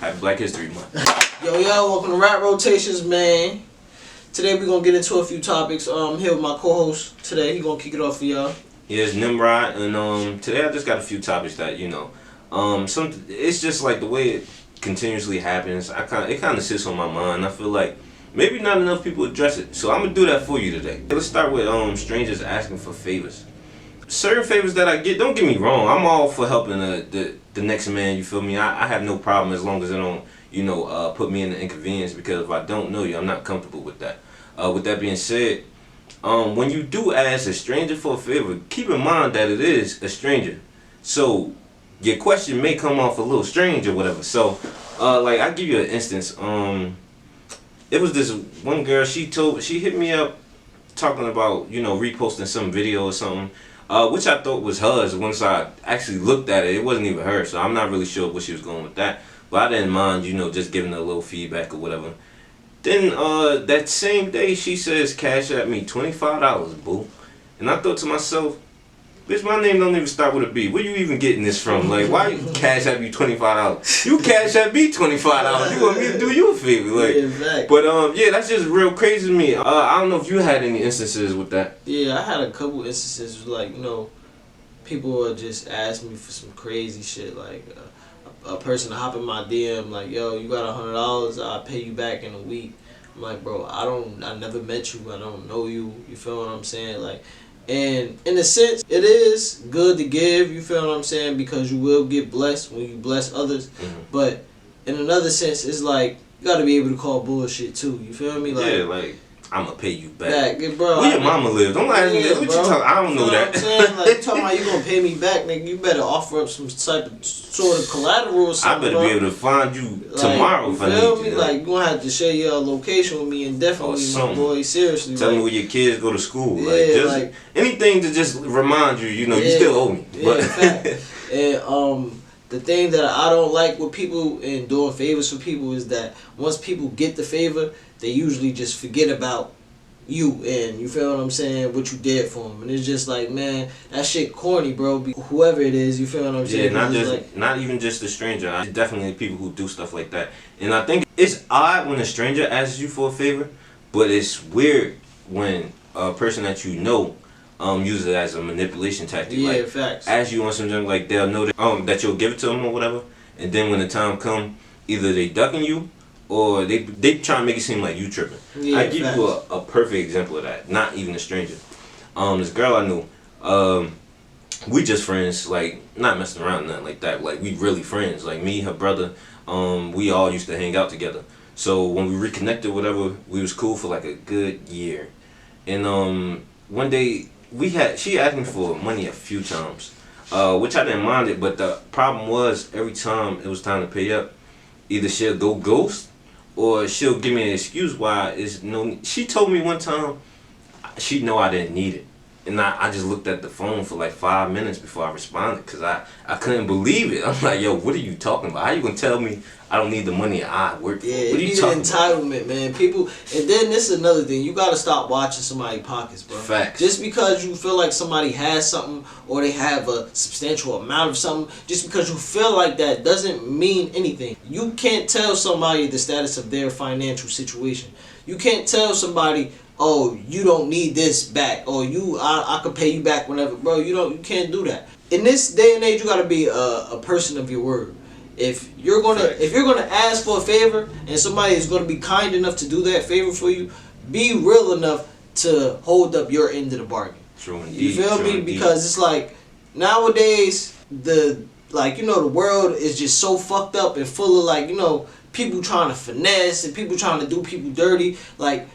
Happy Black History Month. Yo, welcome to Rap Rotations, man. Today we're gonna get into a few topics. I'm here with my co-host today. He gonna kick it off for y'all. Yeah, it's Nimrod, and today I just got a few topics that it's just like the way it continuously happens. It kind of sits on my mind. I feel like maybe not enough people address it, so I'm gonna do that for you today. Let's start with strangers asking for favors. Certain favors that I get, don't get me wrong, I'm all for helping the next man. You feel me? I have no problem as long as it don't put me in the inconvenience, because if I don't know you, I'm not comfortable with that. With that being said, when you do ask a stranger for a favor, keep in mind that it is a stranger. So your question may come off a little strange or whatever. So like I give you an instance. It was this one girl, she hit me up talking about, reposting some video or something, which I thought was hers. Once I actually looked at it, it wasn't even her, so I'm not really sure what she was going with that. But I didn't mind, just giving her a little feedback or whatever. Then that same day, she says, cash at me $25, boo. And I thought to myself, bitch, my name don't even start with a B. Where you even getting this from? Like, why you cash at me $25? You cash at me $25. You want me to do you a favor? Like, yeah, exactly. But yeah, that's just real crazy to me. I don't know if you had any instances with that. Yeah, I had a couple instances like, people would just ask me for some crazy shit, like a person to hop in my DM like, yo, you got $100, I'll pay you back in a week. I'm like, bro, I never met you, I don't know you. You feel what I'm saying? Like, and in a sense, it is good to give, you feel what I'm saying, because you will get blessed when you bless others. Mm-hmm. But in another sense, it's like, you gotta be able to call bullshit too, you feel me? Like, yeah, like, I'm gonna pay you back. Bro, where your mama live? Don't lie to me. What you talking? I don't know that. I'm saying? Like, you talking about you gonna pay me back, nigga? You better offer up some type of sort of collateral or something. I better be able to find you tomorrow if I need you. Like, you gonna have to share your location with me indefinitely, my boy. Seriously. Tell me where your kids go to school. Yeah, like anything to just remind you. You still owe me. Yeah, in fact. And the thing that I don't like with people and doing favors for people is that once people get the favor, they usually just forget about you, and you feel what I'm saying, what you did for them. And it's just like, man, that shit corny, bro. Whoever it is, you feel what I'm saying? Yeah, not even just a stranger. Definitely people who do stuff like that. And I think it's odd when a stranger asks you for a favor, but it's weird when a person that you know uses it as a manipulation tactic. Yeah, like, facts. Ask you on something, like they'll know that you'll give it to them or whatever, and then when the time comes, either they ducking you or they try to make it seem like you tripping. Yeah, I give you a perfect example of that. Not even a stranger. This girl I knew, we just friends, like not messing around, nothing like that. Like we really friends. Like me, her brother, we all used to hang out together. So when we reconnected, whatever, we was cool for like a good year. And one day she asked me for money a few times, which I didn't mind it. But the problem was every time it was time to pay up, either she'll go ghost, or she'll give me an excuse why it's no. She told me one time she know I didn't need it, and I just looked at the phone for like 5 minutes before I responded, because I couldn't believe it. I'm like, yo, what are you talking about? How you gonna tell me I don't need the money I work for? Yeah, what are you talking entitlement, about? Man. People, and then this is another thing. You gotta stop watching somebody's pockets, bro. Facts. Just because you feel like somebody has something or they have a substantial amount of something, just because you feel like that doesn't mean anything. You can't tell somebody the status of their financial situation. You can't tell somebody, oh, you don't need this back, or I could pay you back whenever, bro. You can't do that. In this day and age, you gotta be a person of your word. If you're gonna ask for a favor and somebody is gonna be kind enough to do that favor for you, be real enough to hold up your end of the bargain. True indeed. You feel me? Because it's like nowadays the world is just so fucked up and full of like, people trying to finesse and people trying to do people dirty. Like,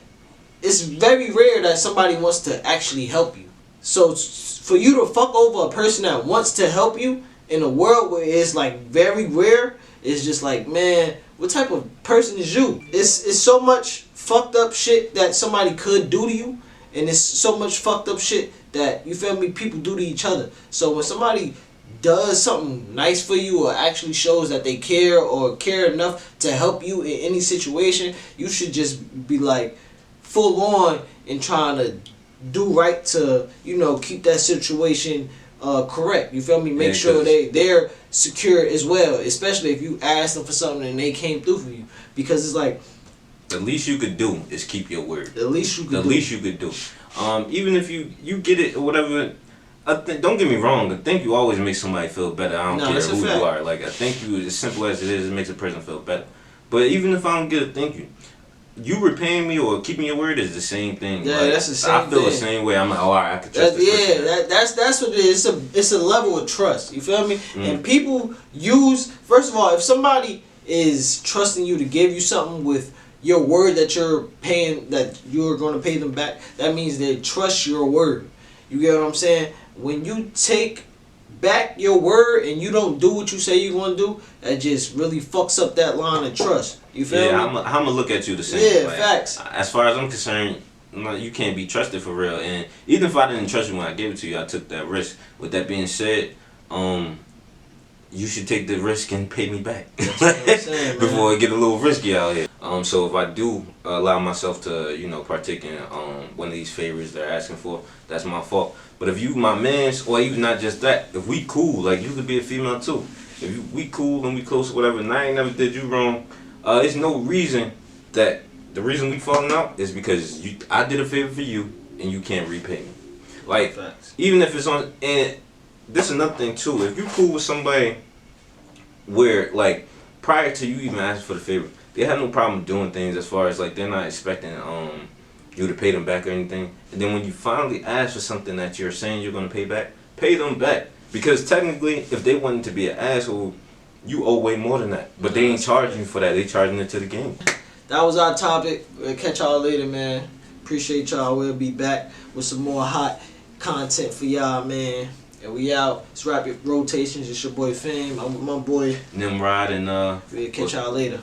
it's very rare that somebody wants to actually help you. So for you to fuck over a person that wants to help you in a world where it's like very rare, it's just like, man, what type of person is you? It's so much fucked up shit that somebody could do to you, and it's so much fucked up shit that, you feel me, people do to each other. So when somebody does something nice for you or actually shows that they care or care enough to help you in any situation, you should just be like full on and trying to do right to, keep that situation correct. You feel me? Make Yeah, sure they're secure as well, especially if you ask them for something and they came through for you. Because it's like the least you could do is keep your word. the least you could The do. least you could do. Even if you get it or whatever. Don't get me wrong. A thank you always makes somebody feel better. I don't care who you are. Like a thank you, as simple as it is, it makes a person feel better. But even if I don't get a thank you, you repaying me or keeping your word is the same thing. Yeah, like, that's the same thing. I feel the same way. I'm like, oh, all right, I can trust this person. Yeah, that's what it is. It's a level of trust. You feel me? Mm. And people use, first of all, if somebody is trusting you to give you something with your word that you're paying, that you're going to pay them back, that means they trust your word. You get what I'm saying? When you take back your word and you don't do what you say you're going to do, that just really fucks up that line of trust. You feel me? Yeah, I'm going to look at you the same. Yeah, like, facts. As far as I'm concerned, you can't be trusted for real. And even if I didn't trust you when I gave it to you, I took that risk. With that being said, you should take the risk and pay me back. That's what I'm saying, before it get a little risky out here. So if I do allow myself to, partake in one of these favors they're asking for, that's my fault. But if you my mans, or even not just that, if we cool, like you could be a female too. If we cool and we close or whatever, and I ain't never did you wrong, there's no reason that the reason we falling out is because I did a favor for you and you can't repay me. Like, Facts. even if it's on, and this is another thing too, if you cool with somebody where, like, prior to you even asking for the favor, they have no problem doing things as far as, like, they're not expecting you to pay them back or anything. And then when you finally ask for something that you're saying you're going to pay them back. Because technically, if they wanted to be an asshole, you owe way more than that. But they ain't charging you for that. They charging it to the game. That was our topic. We'll catch y'all later, man. Appreciate y'all. We'll be back with some more hot content for y'all, man. And we out. It's Rapid Rotations. It's your boy Fame. I'm with my boy Nimrod and we'll catch y'all later.